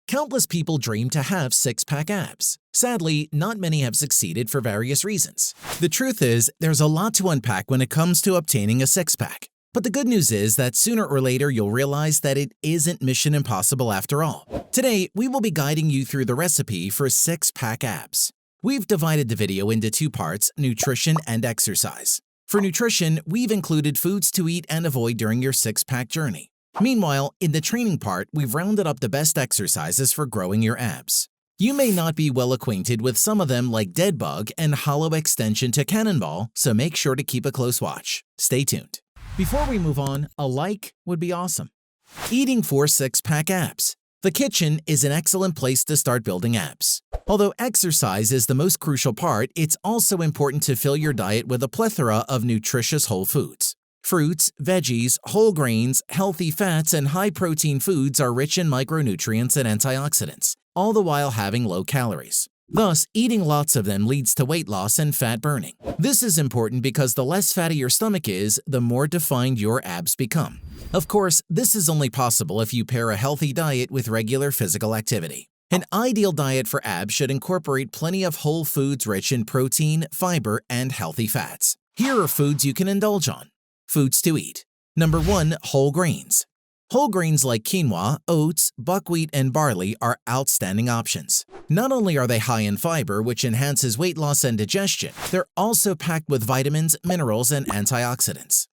Countless people dream to have six-pack abs. Sadly, not many have succeeded for various reasons. The truth is, there's a lot to unpack when it comes to obtaining a six-pack. But the good news is that sooner or later you'll realize that it isn't mission impossible after all. Today, we will be guiding you through the recipe for six-pack abs. We've divided the video into two parts, nutrition and exercise. For nutrition, we've included foods to eat and avoid during your six-pack journey. Meanwhile, in the training part, we've rounded up the best exercises for growing your abs. You may not be well acquainted with some of them like dead bug and hollow extension to cannonball, so make sure to keep a close watch. Stay tuned. Before we move on, a like would be awesome. Eating for six-pack abs. The kitchen is an excellent place to start building abs. Although exercise is the most crucial part, it's also important to fill your diet with a plethora of nutritious whole foods. Fruits, veggies, whole grains, healthy fats, and high-protein foods are rich in micronutrients and antioxidants, all the while having low calories. Thus, eating lots of them leads to weight loss and fat burning. This is important because the less fatty your stomach is, the more defined your abs become. Of course, this is only possible if you pair a healthy diet with regular physical activity. An ideal diet for abs should incorporate plenty of whole foods rich in protein, fiber, and healthy fats. Here are foods you can indulge on. Foods to eat. Number 1. Whole grains. Whole grains like quinoa, oats, buckwheat, and barley are outstanding options. Not only are they high in fiber, which enhances weight loss and digestion, they're also packed with vitamins, minerals, and antioxidants.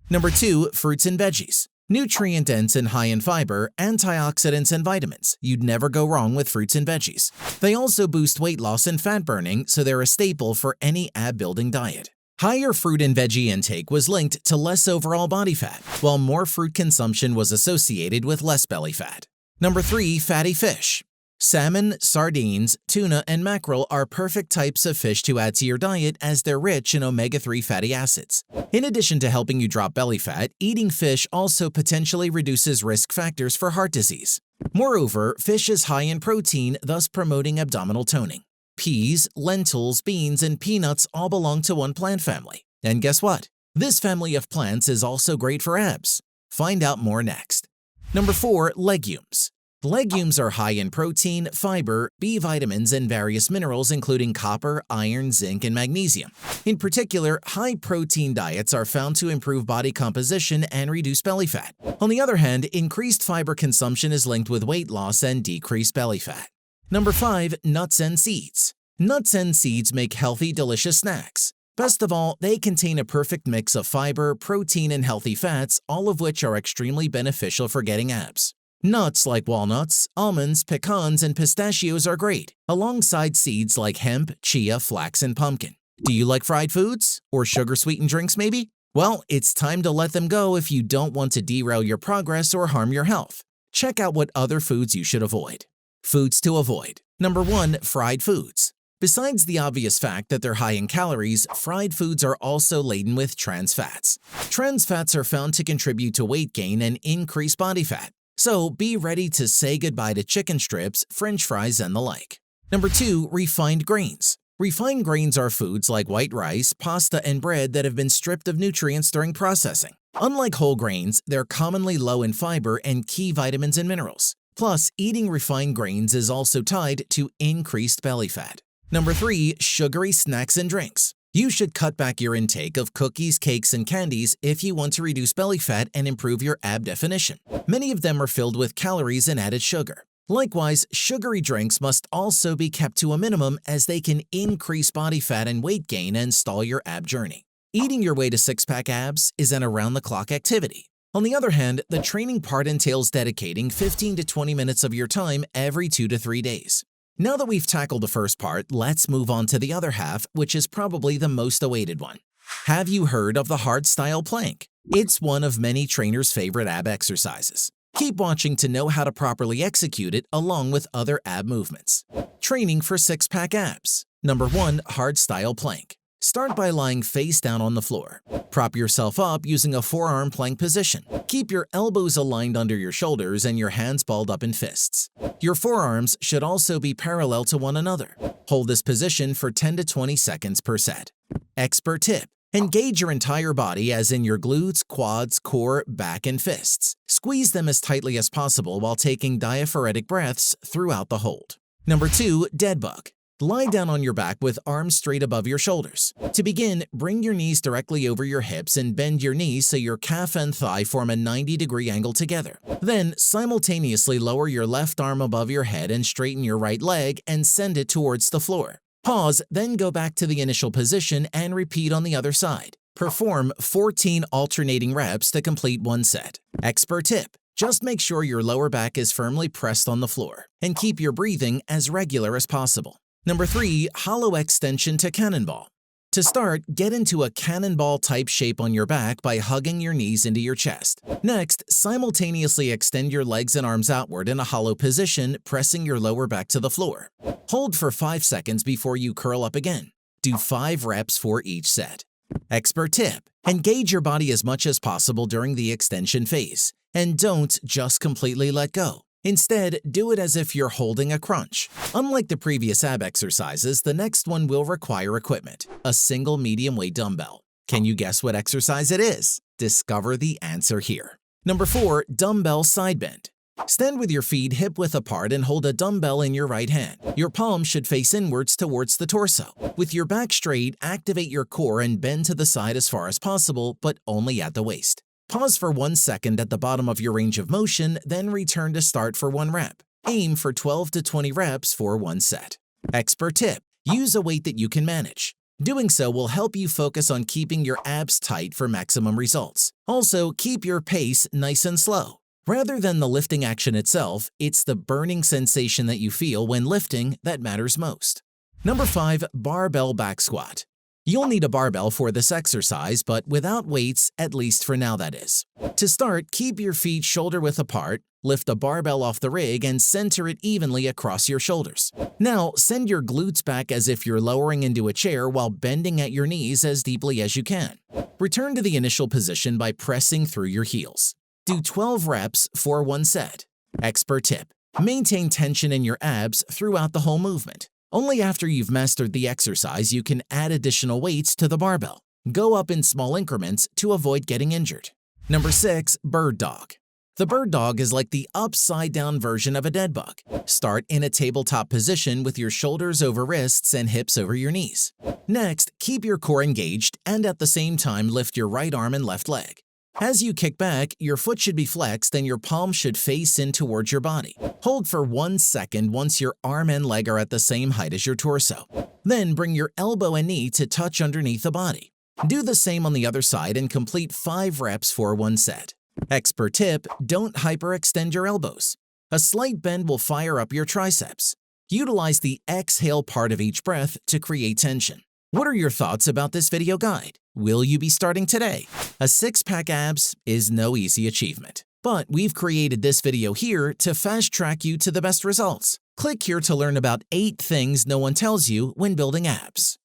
Number 2. Fruits and veggies. Nutrient-dense and high in fiber, antioxidants, and vitamins. You'd never go wrong with fruits and veggies. They also boost weight loss and fat burning, so they're a staple for any ab-building diet. Higher fruit and veggie intake was linked to less overall body fat, while more fruit consumption was associated with less belly fat. Number 3. Fatty fish. Salmon, sardines, tuna, and mackerel are perfect types of fish to add to your diet as they're rich in omega-3 fatty acids. In addition to helping you drop belly fat, eating fish also potentially reduces risk factors for heart disease. Moreover, fish is high in protein, thus promoting abdominal toning. Peas, lentils, beans, and peanuts all belong to one plant family. And guess what? This family of plants is also great for abs. Find out more next. Number 4. Legumes. Legumes are high in protein, fiber, B vitamins, and various minerals including copper, iron, zinc, and magnesium. In particular, high-protein diets are found to improve body composition and reduce belly fat. On the other hand, increased fiber consumption is linked with weight loss and decreased belly fat. Number 5. Nuts and seeds. Nuts and seeds make healthy, delicious snacks. Best of all, they contain a perfect mix of fiber, protein, and healthy fats, all of which are extremely beneficial for getting abs. Nuts like walnuts, almonds, pecans, and pistachios are great, alongside seeds like hemp, chia, flax, and pumpkin. Do you like fried foods? Or sugar-sweetened drinks maybe? Well, it's time to let them go if you don't want to derail your progress or harm your health. Check out what other foods you should avoid. Foods to avoid. Number 1. Fried foods. Besides the obvious fact that they're high in calories, fried foods are also laden with trans fats. Trans fats are found to contribute to weight gain and increase body fat. So be ready to say goodbye to chicken strips, french fries, and the like. Number 2. Refined grains. Refined grains are foods like white rice, pasta, and bread that have been stripped of nutrients during processing. Unlike whole grains, they're commonly low in fiber and key vitamins and minerals. Plus, eating refined grains is also tied to increased belly fat. Number 3. Sugary snacks and drinks. You should cut back your intake of cookies, cakes, and candies if you want to reduce belly fat and improve your ab definition. Many of them are filled with calories and added sugar. Likewise, sugary drinks must also be kept to a minimum as they can increase body fat and weight gain and stall your ab journey. Eating your way to six-pack abs is an around-the-clock activity. On the other hand, the training part entails dedicating 15 to 20 minutes of your time every 2 to 3 days. Now that we've tackled the first part, let's move on to the other half, which is probably the most awaited one. Have you heard of the hard-style plank? It's one of many trainers' favorite ab exercises. Keep watching to know how to properly execute it along with other ab movements. Training for six-pack abs. Number 1. Hard-style plank. Start by lying face down on the floor. Prop yourself up using a forearm plank position. Keep your elbows aligned under your shoulders and your hands balled up in fists. Your forearms should also be parallel to one another. Hold this position for 10 to 20 seconds per set. Expert tip: Engage your entire body, as in your glutes, quads, core, back, and fists. Squeeze them as tightly as possible while taking diaphoretic breaths throughout the hold. Number 2. Dead bug. Lie down on your back with arms straight above your shoulders. To begin, bring your knees directly over your hips and bend your knees so your calf and thigh form a 90-degree angle together. Then, simultaneously lower your left arm above your head and straighten your right leg and send it towards the floor. Pause, then go back to the initial position and repeat on the other side. Perform 14 alternating reps to complete one set. Expert tip: just make sure your lower back is firmly pressed on the floor and keep your breathing as regular as possible. Number 3. Hollow extension to cannonball. To start, get into a cannonball-type shape on your back by hugging your knees into your chest. Next, simultaneously extend your legs and arms outward in a hollow position, pressing your lower back to the floor. Hold for 5 seconds before you curl up again. Do 5 reps for each set. Expert tip: engage your body as much as possible during the extension phase, and don't just completely let go. Instead, do it as if you're holding a crunch. Unlike the previous ab exercises, the next one will require equipment: a single medium-weight dumbbell. Can you guess what exercise it is? Discover the answer here. Number 4. Dumbbell side bend. Stand with your feet hip-width apart and hold a dumbbell in your right hand. Your palm should face inwards towards the torso. With your back straight, activate your core and bend to the side as far as possible, but only at the waist. Pause for 1 second at the bottom of your range of motion, then return to start for 1 rep. Aim for 12 to 20 reps for 1 set. Expert tip: use a weight that you can manage. Doing so will help you focus on keeping your abs tight for maximum results. Also, keep your pace nice and slow. Rather than the lifting action itself, it's the burning sensation that you feel when lifting that matters most. Number 5. Barbell back squat. You'll need a barbell for this exercise, but without weights, at least for now that is. To start, keep your feet shoulder-width apart, lift the barbell off the rig, and center it evenly across your shoulders. Now, send your glutes back as if you're lowering into a chair while bending at your knees as deeply as you can. Return to the initial position by pressing through your heels. Do 12 reps for 1 set. Expert tip: maintain tension in your abs throughout the whole movement. Only after you've mastered the exercise you can add additional weights to the barbell. Go up in small increments to avoid getting injured. Number 6. Bird dog. The bird dog is like the upside-down version of a dead bug. Start in a tabletop position with your shoulders over wrists and hips over your knees. Next, keep your core engaged and at the same time lift your right arm and left leg. As you kick back, your foot should be flexed and your palm should face in towards your body. Hold for 1 second once your arm and leg are at the same height as your torso. Then bring your elbow and knee to touch underneath the body. Do the same on the other side and complete 5 reps for 1 set. Expert tip: don't hyperextend your elbows. A slight bend will fire up your triceps. Utilize the exhale part of each breath to create tension. What are your thoughts about this video guide? Will you be starting today? A 6-pack abs is no easy achievement, but we've created this video here to fast-track you to the best results. Click here to learn about 8 things no one tells you when building abs.